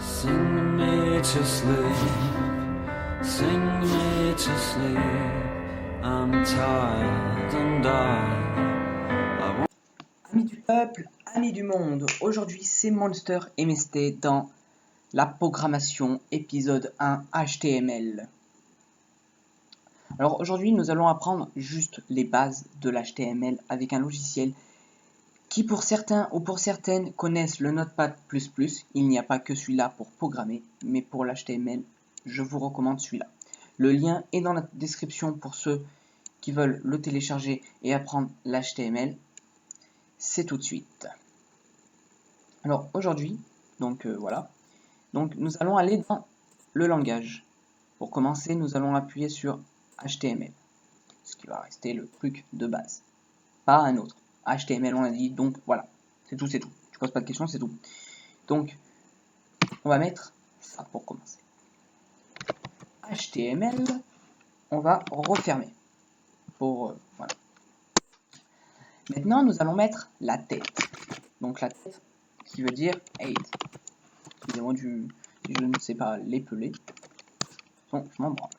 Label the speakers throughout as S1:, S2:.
S1: Sing me to sleep, sing me to sleep. I'm tired and
S2: Amis du peuple, amis du monde, aujourd'hui c'est Monster MST dans la programmation épisode 1 HTML. Alors aujourd'hui nous allons apprendre juste les bases de l'HTML avec un logiciel qui pour certains ou pour certaines connaissent le Notepad++. Il n'y a pas que celui-là pour programmer, mais pour l'HTML, je vous recommande celui-là. Le lien est dans la description pour ceux qui veulent le télécharger et apprendre l'HTML. C'est tout de suite. Alors aujourd'hui, voilà, nous allons aller dans le langage. Pour commencer, nous allons appuyer sur HTML, ce qui va rester le truc de base, pas un autre. HTML on l'a dit, donc voilà, c'est tout. Tu poses pas de questions, c'est tout. Donc, on va mettre ça pour commencer. HTML, on va refermer. Voilà. Maintenant, nous allons mettre la tête. Donc la tête qui veut dire 8. Excusez-moi si je ne sais pas l'épeler. Bon, je m'en branle.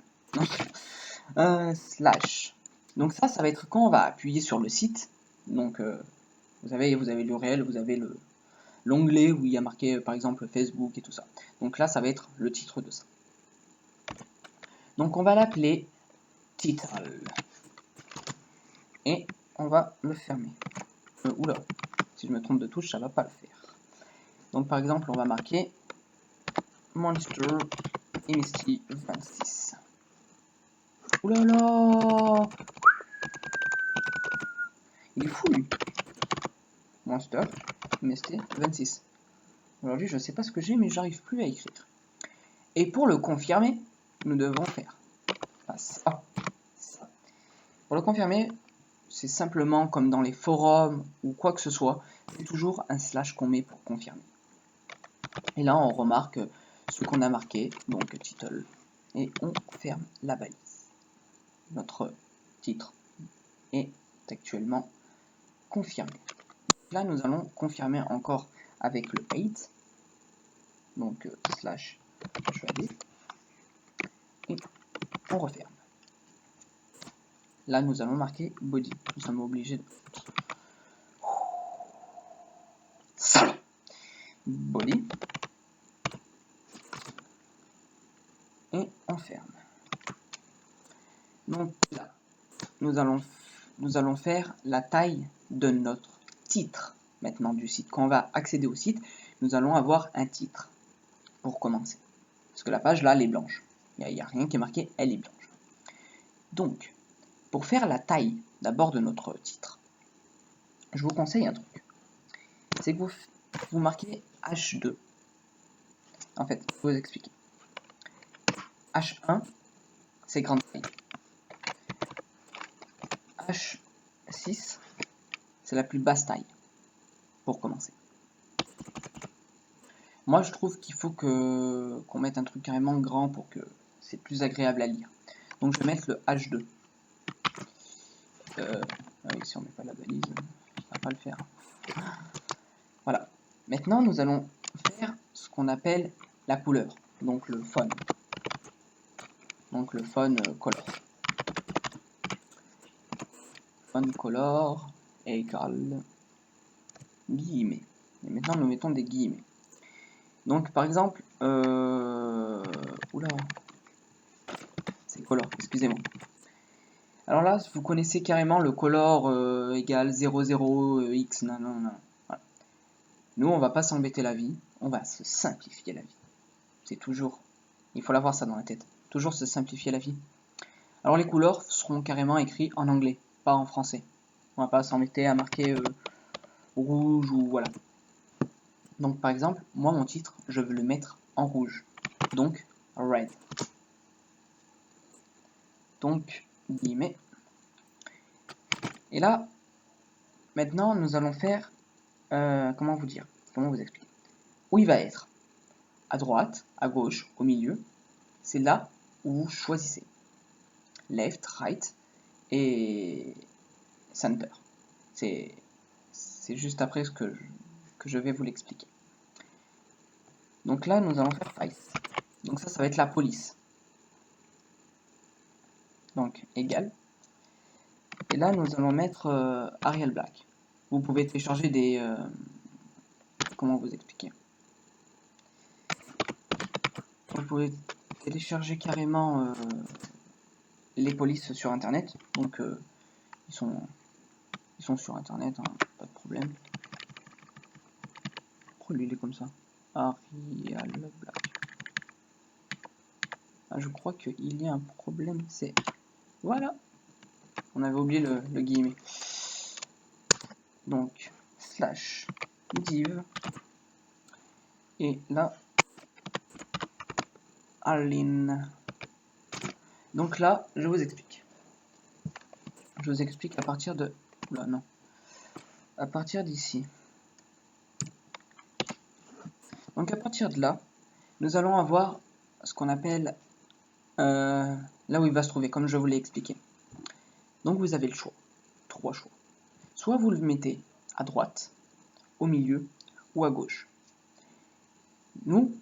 S2: Slash. Donc ça va être quand on va appuyer sur le site. Donc vous avez l'URL, vous avez l'onglet où il y a marqué par exemple Facebook et tout ça. Donc là, ça va être le titre de ça. Donc on va l'appeler title. Et on va le fermer. Oula, si je me trompe de touche, ça va pas le faire. Donc par exemple, on va marquer Monster MST 26. Oulala, il est fou lui. Monster MST 26. Aujourd'hui, je sais pas ce que j'ai, mais j'arrive plus à écrire. Et pour le confirmer, nous devons faire ça. Pour le confirmer, c'est simplement comme dans les forums ou quoi que ce soit, c'est toujours un slash qu'on met pour confirmer. Et là, on remarque ce qu'on a marqué, donc title, et on ferme la balise. Notre titre est actuellement confirmé. Là, nous allons confirmer encore avec le 8, donc slash choisi, et on referme. Là, nous allons marquer body. Nous sommes obligés de... Salaud. Body. Et on ferme. Donc là, nous allons faire la taille de notre titre maintenant du site. Quand on va accéder au site, nous allons avoir un titre pour commencer. Parce que la page là, elle est blanche. Il n'y a rien qui est marqué, elle est blanche. Donc, pour faire la taille d'abord de notre titre, je vous conseille un truc. C'est que vous marquez H2. En fait, je vais vous expliquer. H1, c'est grande taille. H6, c'est la plus basse taille, pour commencer. Moi, je trouve qu'il faut qu'on mette un truc carrément grand pour que c'est plus agréable à lire. Donc, je vais mettre le H2. Si on met pas la balise, ça va pas le faire. Voilà. Maintenant, nous allons faire ce qu'on appelle la couleur, donc le font. Donc le font color. Font color égale guillemets. Et maintenant, nous mettons des guillemets. Donc, par exemple, oula, c'est color, excusez-moi. Alors là, vous connaissez carrément le color égale 00x, non. Voilà. Nous, on va pas s'embêter la vie, on va se simplifier la vie. C'est toujours, il faut l'avoir ça dans la tête, toujours se simplifier la vie. Alors les couleurs seront carrément écrites en anglais, pas en français. On va pas s'embêter à marquer rouge ou voilà. Donc par exemple, moi mon titre, je veux le mettre en rouge. Donc red. Donc guillemets. Et là, maintenant nous allons faire, comment vous expliquer. Où il va être? À droite, à gauche, au milieu. C'est là où vous choisissez. Left, right et center. C'est juste après ce que je vais vous l'expliquer. Donc là, nous allons faire Vice. Donc ça va être la police. Donc égal. Et là, nous allons mettre Arial Black. Vous pouvez télécharger des... comment vous expliquer? Vous pouvez télécharger carrément les polices sur internet. Donc ils sont sur internet, hein, pas de problème. Pourquoi lui il est comme ça? Arial Black. Ah, je crois qu'il y a un problème, c'est... Voilà. On avait oublié le guillemet. Donc, slash div. Et là, Aline. Donc là, je vous explique. Je vous explique à partir de... Là, non. À partir d'ici. Donc à partir de là, nous allons avoir ce qu'on appelle... là où il va se trouver, comme je vous l'ai expliqué. Donc vous avez le choix. 3 choix. Soit vous le mettez à droite, au milieu ou à gauche. Ou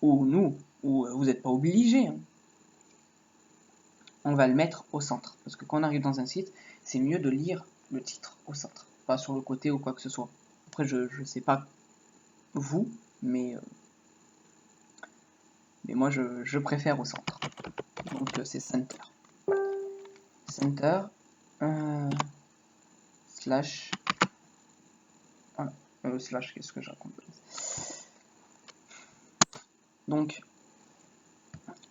S2: vous n'êtes pas obligé, hein. On va le mettre au centre. Parce que quand on arrive dans un site, c'est mieux de lire le titre au centre, pas sur le côté ou quoi que ce soit. Après, je sais pas vous, mais moi je préfère au centre. Donc c'est center. Center slash voilà, slash, qu'est-ce que je raconte? Donc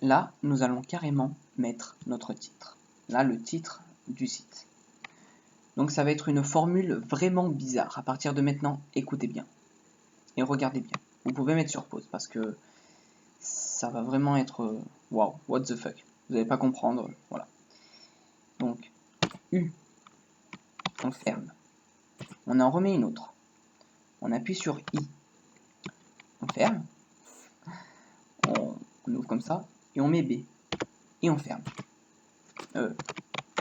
S2: là, nous allons carrément mettre notre titre. Là, le titre du site. Donc ça va être une formule vraiment bizarre. À partir de maintenant, écoutez bien. Et regardez bien. Vous pouvez mettre sur pause parce que ça va vraiment être... wow, what the fuck. Vous n'allez pas comprendre. Voilà. Donc, U. On ferme. On en remet une autre. On appuie sur I. On ferme. On ouvre comme ça. Et on met B. Et on ferme.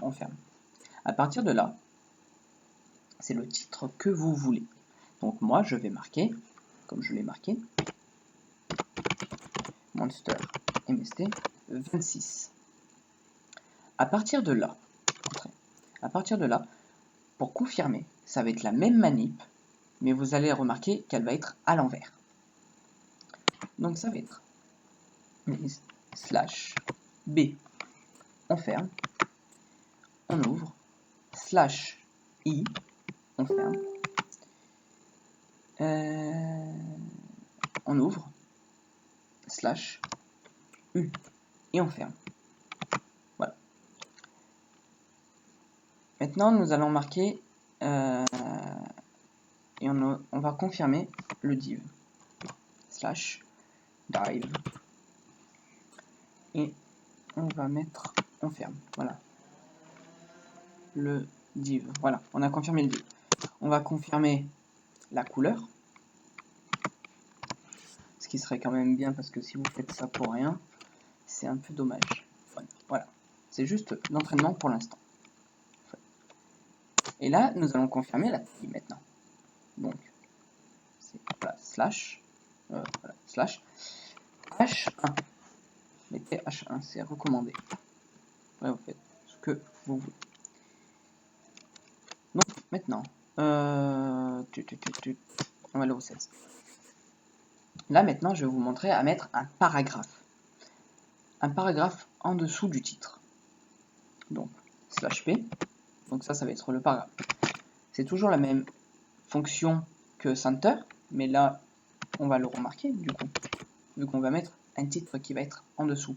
S2: On ferme. À partir de là, c'est le titre que vous voulez. Donc moi, je vais marquer, comme je l'ai marqué, Monster MST 26. À partir de là, pour confirmer, ça va être la même manip, mais vous allez remarquer qu'elle va être à l'envers. Donc ça va être slash B, on ferme, on ouvre, slash I, on ferme, on ouvre, slash U, et on ferme. Voilà. Maintenant, nous allons marquer, et on va confirmer le div, slash dive, et on va mettre, on ferme, voilà, le div, voilà, on a confirmé le div. On va confirmer la couleur, ce qui serait quand même bien parce que si vous faites ça pour rien, c'est un peu dommage. Voilà, c'est juste l'entraînement pour l'instant. Et là, nous allons confirmer la taille maintenant. Donc, c'est voilà, slash H1. Mettez H1, c'est recommandé. Ouais, vous faites ce que vous voulez. Donc, maintenant, on va aller au 16. Là, maintenant, je vais vous montrer à mettre un paragraphe. Un paragraphe en dessous du titre. Donc, slash P. Donc ça va être le paragraphe. C'est toujours la même fonction que center, mais là, on va le remarquer, du coup, vu qu'on va mettre un titre qui va être en dessous.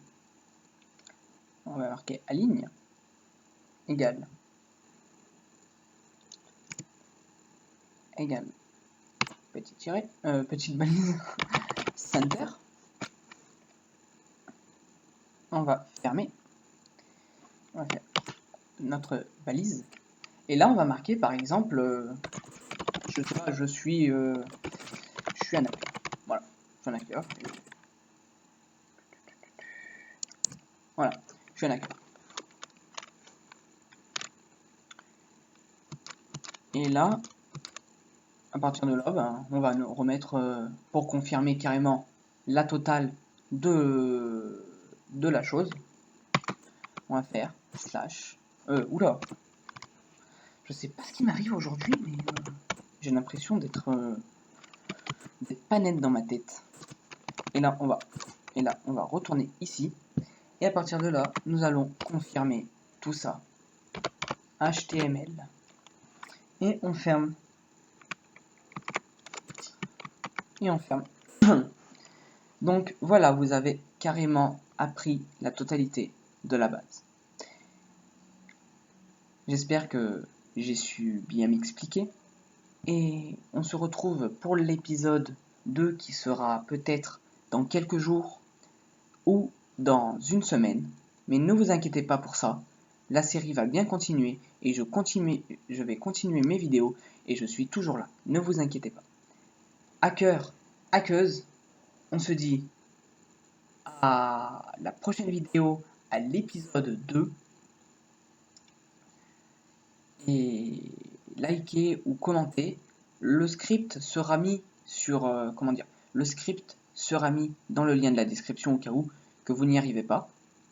S2: On va marquer aligne égale petit tiret, petite balise center. On va fermer. On va faire notre balise. Et là, on va marquer, par exemple, je sais pas, je suis un hacker. Voilà, je suis un hacker. Voilà, je suis un hacker. Et là, à partir de là, ben, on va nous remettre, pour confirmer carrément la totale de la chose, on va faire slash, oula, je sais pas ce qui m'arrive aujourd'hui, mais j'ai l'impression d'être pas net dans ma tête. Et là, on va retourner ici. Et à partir de là, nous allons confirmer tout ça. HTML. Et on ferme. Et on ferme. Donc voilà, vous avez carrément appris la totalité de la base. J'espère que j'ai su bien m'expliquer. Et on se retrouve pour l'épisode 2 qui sera peut-être dans quelques jours ou dans une semaine. Mais ne vous inquiétez pas pour ça. La série va bien continuer et je vais continuer mes vidéos et je suis toujours là. Ne vous inquiétez pas. Hackers, hackeuses, on se dit à la prochaine vidéo, à l'épisode 2. Et likez ou commentez. Le script sera mis sur le script sera mis dans le lien de la description au cas où que vous n'y arrivez pas.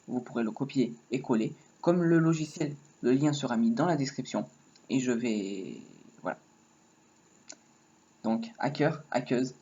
S2: Vous pourrez le copier et coller. Comme le logiciel, le lien sera mis dans la description et je vais voilà. Donc hacker, hackeuse,